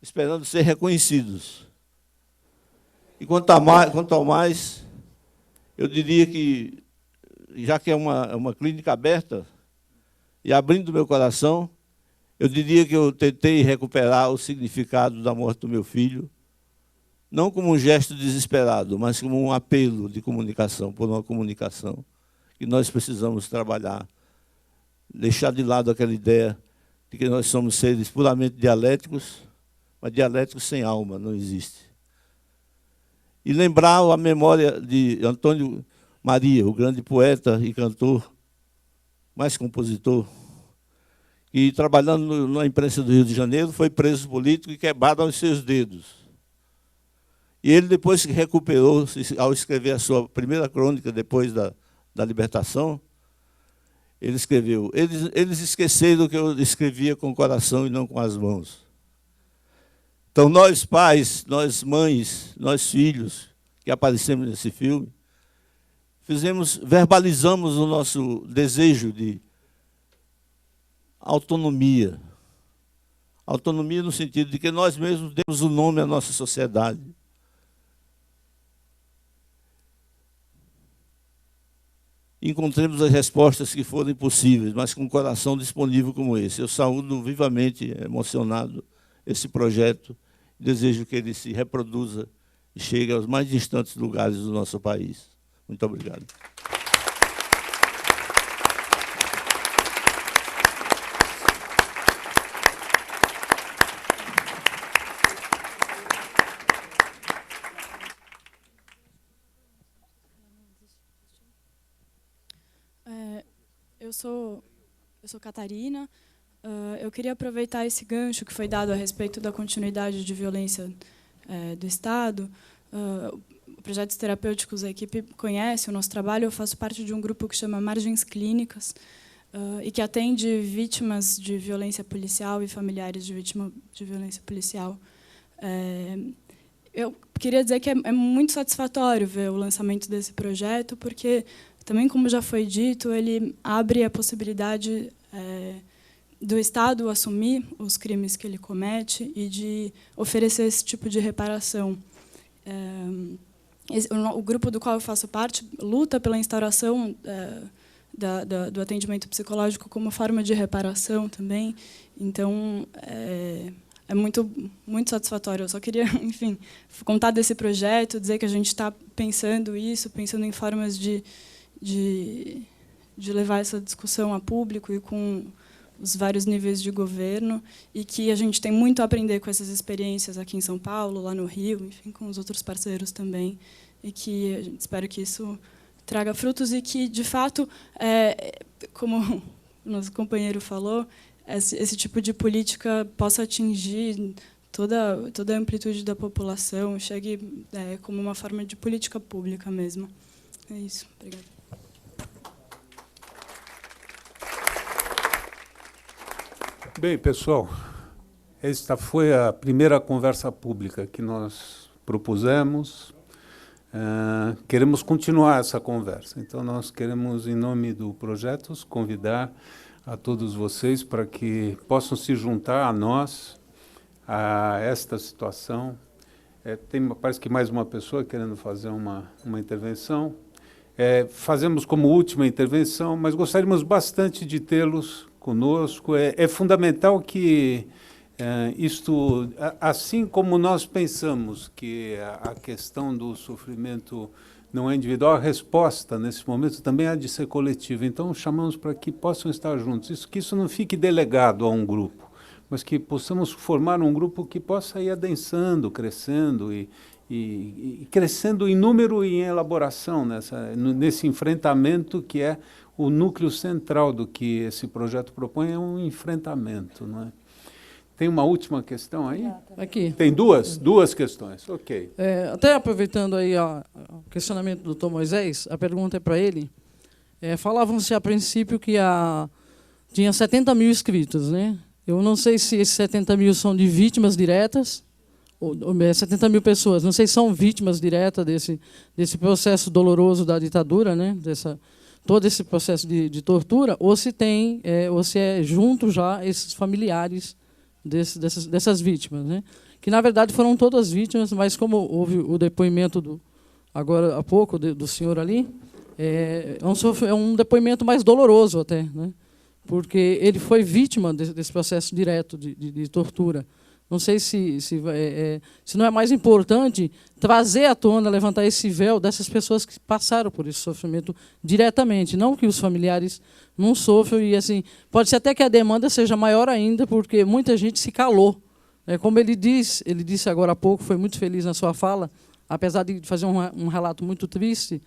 esperando ser reconhecidos. E quanto ao mais, eu diria que, já que é uma clínica aberta, e abrindo meu coração, eu diria que eu tentei recuperar o significado da morte do meu filho, não como um gesto desesperado, mas como um apelo de comunicação, por uma comunicação que nós precisamos trabalhar, deixar de lado aquela ideia de que nós somos seres puramente dialéticos, mas dialéticos sem alma, não existe. E lembrar a memória de Antônio Maria, o grande poeta e cantor, mais compositor, que, trabalhando na imprensa do Rio de Janeiro, foi preso político e quebrado aos seus dedos. E ele, depois que recuperou, ao escrever a sua primeira crônica, depois da libertação, ele escreveu, eles esqueceram que eu escrevia com o coração e não com as mãos. Então, nós pais, nós mães, nós filhos, que aparecemos nesse filme, verbalizamos o nosso desejo de autonomia, Autonomia no sentido de que nós mesmos demos o nome à nossa sociedade. Encontremos as respostas que forem possíveis, mas com um coração disponível como esse. Eu saúdo vivamente, emocionado, esse projeto. Desejo que ele se reproduza e chegue aos mais distantes lugares do nosso país. Muito obrigado. Eu sou Catarina. Eu queria aproveitar esse gancho que foi dado a respeito da continuidade de violência do Estado. O Projetos Terapêuticos, a equipe conhece o nosso trabalho. Eu faço parte de um grupo que chama Margens Clínicas e que atende vítimas de violência policial e familiares de vítima de violência policial. Eu queria dizer que é muito satisfatório ver o lançamento desse projeto, porque, também, como já foi dito, ele abre a possibilidade do Estado assumir os crimes que ele comete e de oferecer esse tipo de reparação. O grupo do qual eu faço parte luta pela instauração do atendimento psicológico como forma de reparação também. Então, é muito, muito satisfatório. Eu só queria, enfim, contar desse projeto, dizer que a gente está pensando isso, pensando em formas de levar essa discussão a público e com os vários níveis de governo, e que a gente tem muito a aprender com essas experiências aqui em São Paulo, lá no Rio, enfim, com os outros parceiros também, e que a gente espera que isso traga frutos e que, de fato, como o nosso companheiro falou, esse tipo de política possa atingir toda a amplitude da população, chegue como uma forma de política pública mesmo. É isso. Obrigada. Bem, pessoal, esta foi a primeira conversa pública que nós propusemos. Queremos continuar essa conversa. Então, nós queremos, em nome do Projetos, convidar a todos vocês para que possam se juntar a nós, a esta situação. Parece que mais uma pessoa querendo fazer uma intervenção. Fazemos como última intervenção, mas gostaríamos bastante de tê-los conosco. É fundamental que isto, assim como nós pensamos que a questão do sofrimento não é individual, a resposta, nesse momento, também há de ser coletiva. Então, chamamos para que possam estar juntos. Que isso não fique delegado a um grupo, mas que possamos formar um grupo que possa ir adensando, crescendo e crescendo em número e em elaboração nesse enfrentamento que é o núcleo central do que esse projeto propõe, é um enfrentamento, não é? Tem uma última questão aí? Aqui. Tem duas questões, ok. Até aproveitando aí o questionamento do Dr. Moisés, a pergunta é para ele. Falavam-se a princípio que tinha 70 mil inscritos, né? Eu não sei se esses 70 mil são de vítimas diretas, ou 70 mil pessoas, não sei se são vítimas diretas desse processo doloroso da ditadura, né? Todo esse processo de tortura, ou se é junto já esses familiares dessas vítimas, né? Que, na verdade, foram todas vítimas, mas como houve o depoimento, agora há pouco, do senhor ali, é um depoimento mais doloroso até, né? Porque ele foi vítima desse processo direto de tortura. Não sei se não é mais importante trazer à tona, levantar esse véu dessas pessoas que passaram por esse sofrimento diretamente, não que os familiares não sofram. E assim, pode ser até que a demanda seja maior ainda, porque muita gente se calou. Como ele disse agora há pouco, foi muito feliz na sua fala, apesar de fazer um relato muito triste,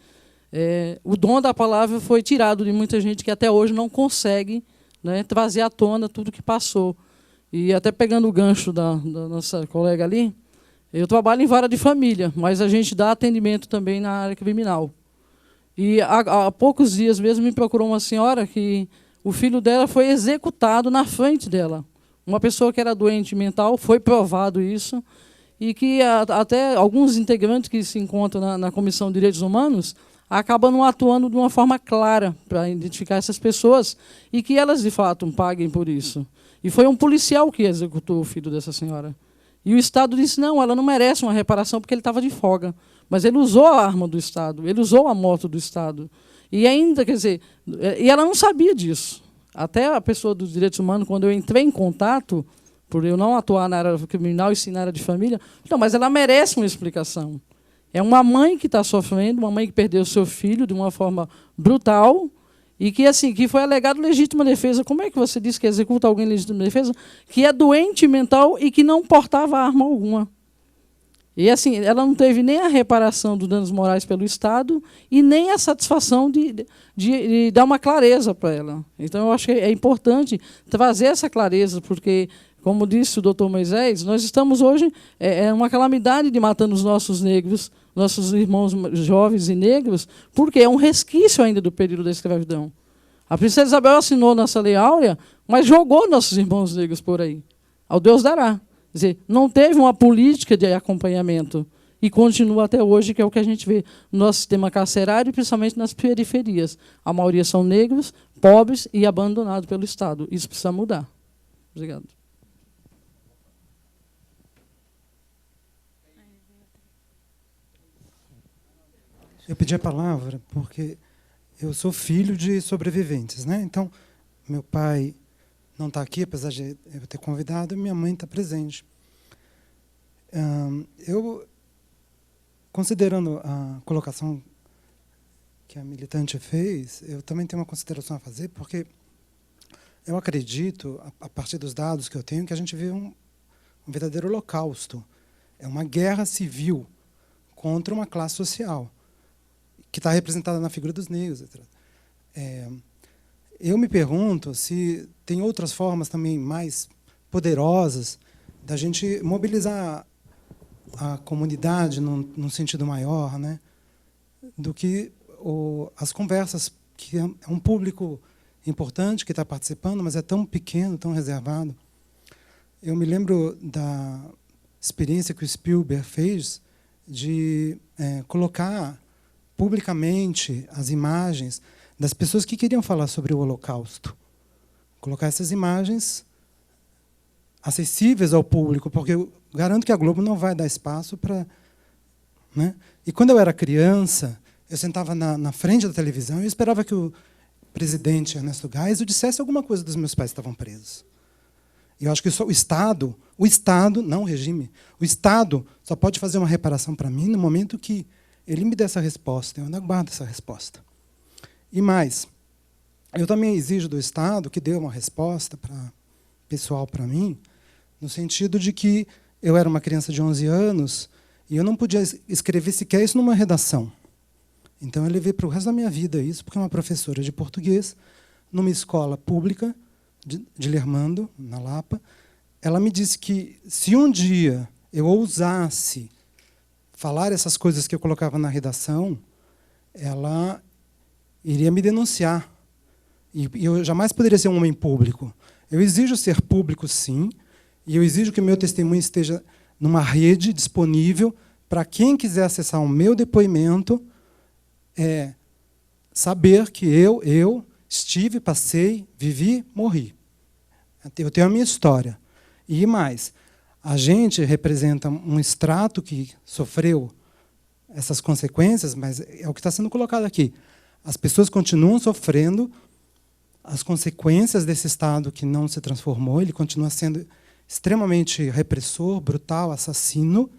o dom da palavra foi tirado de muita gente que até hoje não consegue, né, trazer à tona tudo que passou. E até pegando o gancho da nossa colega ali, eu trabalho em vara de família, mas a gente dá atendimento também na área criminal. E há poucos dias mesmo me procurou uma senhora que o filho dela foi executado na frente dela. Uma pessoa que era doente mental, foi provado isso, e que até alguns integrantes que se encontram na Comissão de Direitos Humanos acaba não atuando de uma forma clara para identificar essas pessoas e que elas, de fato, paguem por isso. E foi um policial que executou o filho dessa senhora. E o Estado disse, não, ela não merece uma reparação porque ele estava de folga. Mas ele usou a arma do Estado, ele usou a moto do Estado. E ainda, quer dizer, e ela não sabia disso. Até a pessoa dos direitos humanos, quando eu entrei em contato, por eu não atuar na área criminal e sim na área de família, não, mas ela merece uma explicação. É uma mãe que está sofrendo, uma mãe que perdeu seu filho de uma forma brutal e que, assim, que foi alegado legítima defesa. Como é que você diz que executa alguém em legítima defesa que é doente mental e que não portava arma alguma? E, assim, ela não teve nem a reparação dos danos morais pelo Estado e nem a satisfação de dar uma clareza para ela. Então, eu acho que é importante trazer essa clareza, porque, como disse o doutor Moisés, nós estamos hoje uma calamidade de matando os nossos negros, nossos irmãos jovens e negros, porque é um resquício ainda do período da escravidão. A princesa Isabel assinou nossa Lei Áurea, mas jogou nossos irmãos negros por aí. Ao Deus dará. Quer dizer, não teve uma política de acompanhamento e continua até hoje, que é o que a gente vê no nosso sistema carcerário, principalmente nas periferias. A maioria são negros, pobres e abandonados pelo Estado. Isso precisa mudar. Obrigado. Eu pedi a palavra porque eu sou filho de sobreviventes, né? Então, meu pai não está aqui, apesar de eu ter convidado, e minha mãe está presente. Eu, considerando a colocação que a militante fez, eu também tenho uma consideração a fazer, porque eu acredito, a partir dos dados que eu tenho, que a gente vive um verdadeiro holocausto. É uma guerra civil contra uma classe social, que está representada na figura dos negros, etc. Eu me pergunto se tem outras formas também mais poderosas da gente mobilizar a comunidade num sentido maior, né, do que as conversas, que é um público importante que está participando, mas é tão pequeno, tão reservado. Eu me lembro da experiência que o Spielberg fez de colocar publicamente as imagens das pessoas que queriam falar sobre o Holocausto. Colocar essas imagens acessíveis ao público, porque eu garanto que a Globo não vai dar espaço para... Né? E quando eu era criança, eu sentava na frente da televisão e esperava que o presidente Ernesto Geisel dissesse alguma coisa dos meus pais que estavam presos. E eu acho que só o Estado, não o regime, o Estado só pode fazer uma reparação para mim no momento que ele me der essa resposta. Eu não aguardo essa resposta. E mais, eu também exijo do Estado que dê uma resposta pessoal para mim, no sentido de que eu era uma criança de 11 anos e eu não podia escrever sequer isso numa redação. Então, eu levei para o resto da minha vida isso, porque uma professora de português, numa escola pública de Lermando, na Lapa, ela me disse que, se um dia eu ousasse falar essas coisas que eu colocava na redação, ela iria me denunciar. E eu jamais poderia ser um homem público. Eu exijo ser público, sim, e eu exijo que o meu testemunho esteja numa rede disponível para quem quiser acessar o meu depoimento, saber que eu estive, passei, vivi, morri. Eu tenho a minha história. E mais, a gente representa um extrato que sofreu essas consequências, mas é o que está sendo colocado aqui. As pessoas continuam sofrendo as consequências desse Estado que não se transformou, ele continua sendo extremamente repressor, brutal, assassino,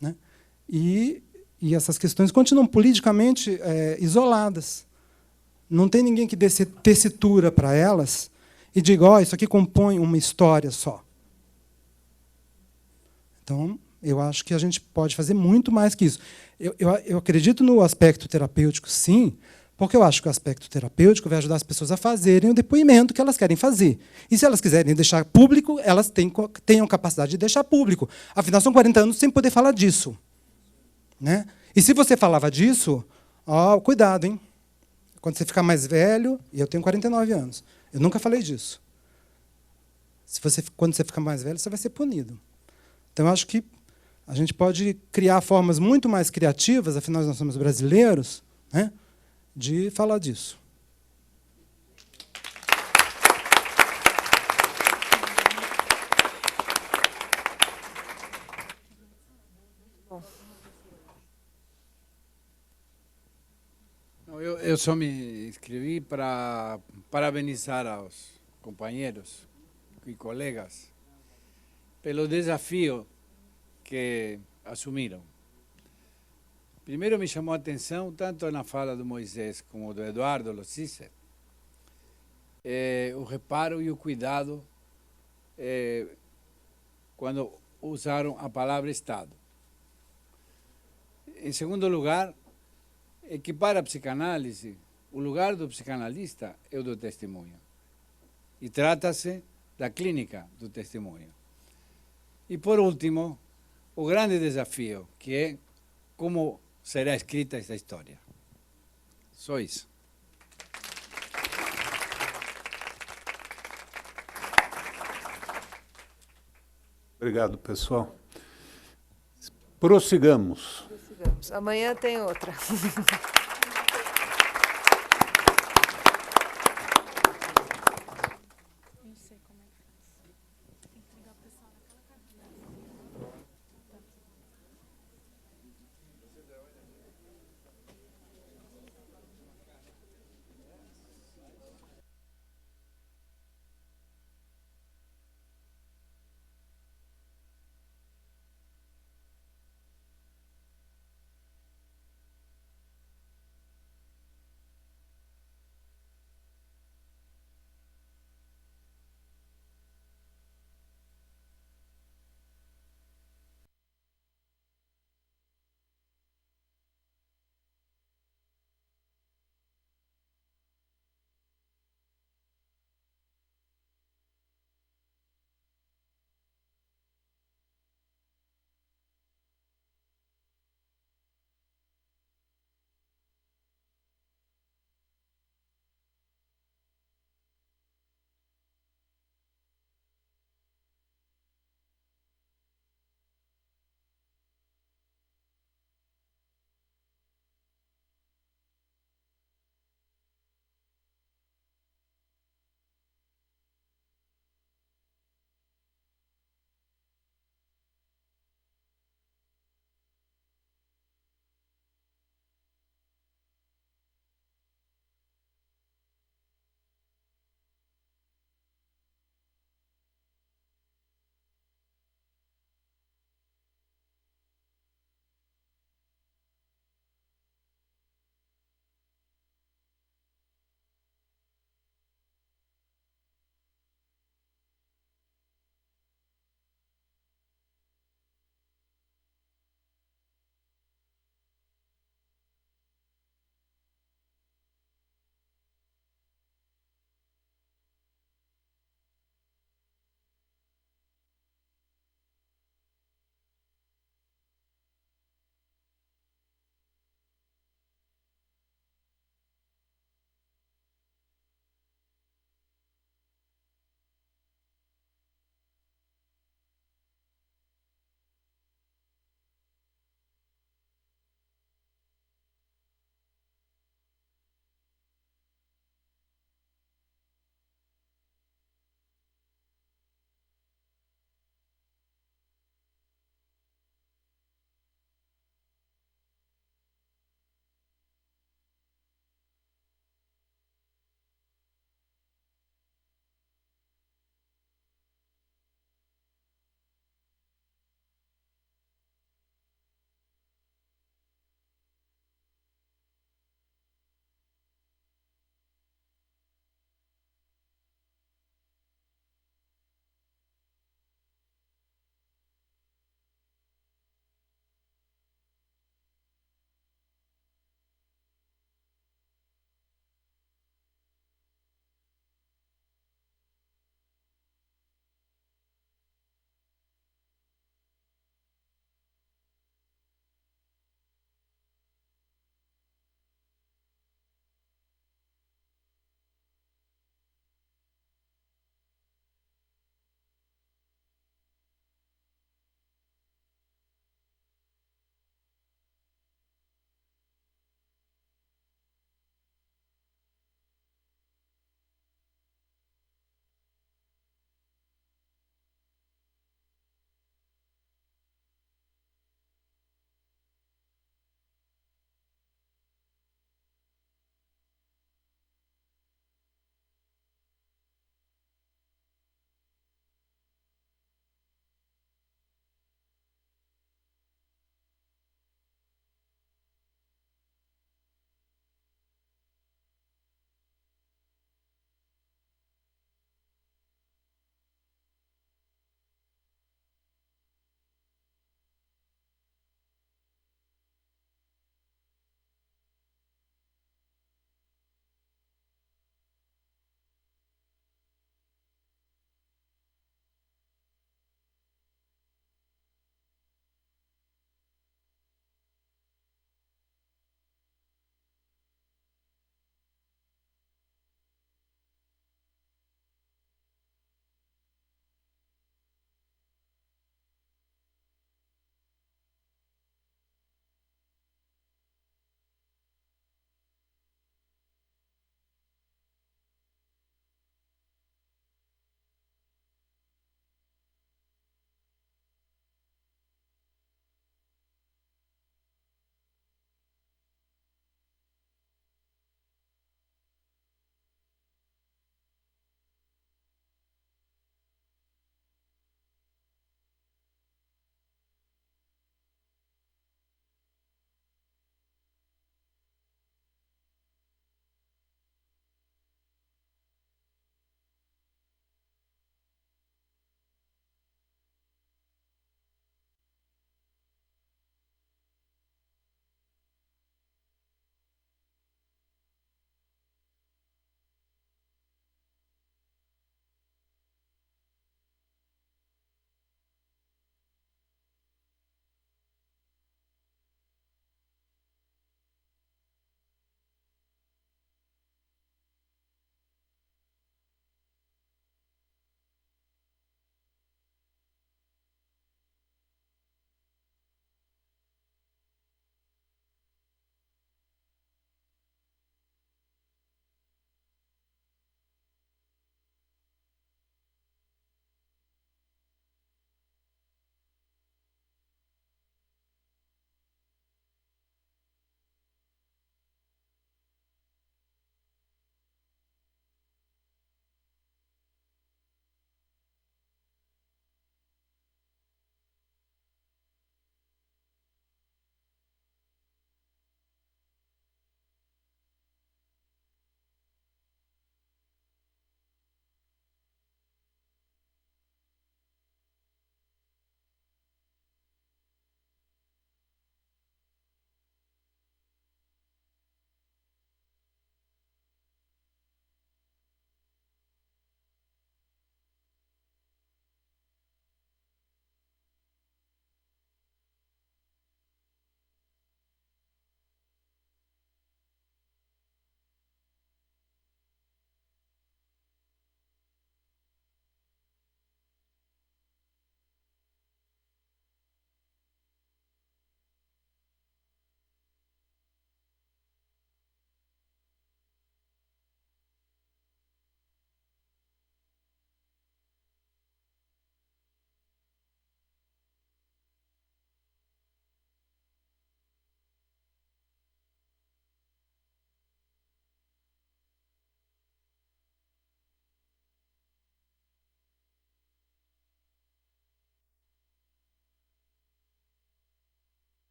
né? E essas questões continuam politicamente isoladas. Não tem ninguém que dê tessitura para elas e diga, isso aqui compõe uma história só. Então, eu acho que a gente pode fazer muito mais que isso. Eu acredito no aspecto terapêutico, sim, porque eu acho que o aspecto terapêutico vai ajudar as pessoas a fazerem o depoimento que elas querem fazer. E se elas quiserem deixar público, elas tenham capacidade de deixar público. Afinal, são 40 anos sem poder falar disso. Né? E se você falava disso, cuidado, hein? Quando você ficar mais velho, e eu tenho 49 anos, eu nunca falei disso. Quando você ficar mais velho, você vai ser punido. Então, eu acho que A gente pode criar formas muito mais criativas, afinal nós somos brasileiros, né, de falar disso. Eu só me inscrevi para parabenizar aos companheiros e colegas pelo desafio que assumiram. Primeiro me chamou a atenção, tanto na fala do Moisés como do Eduardo Locice, o reparo e o cuidado quando usaram a palavra Estado. Em segundo lugar, equipar a psicanálise, o lugar do psicanalista é o do testemunho. E trata-se da clínica do testemunho. E, por último, o grande desafio, que é como será escrita esta história. Só isso. Obrigado, pessoal. Prossigamos. Amanhã tem outra.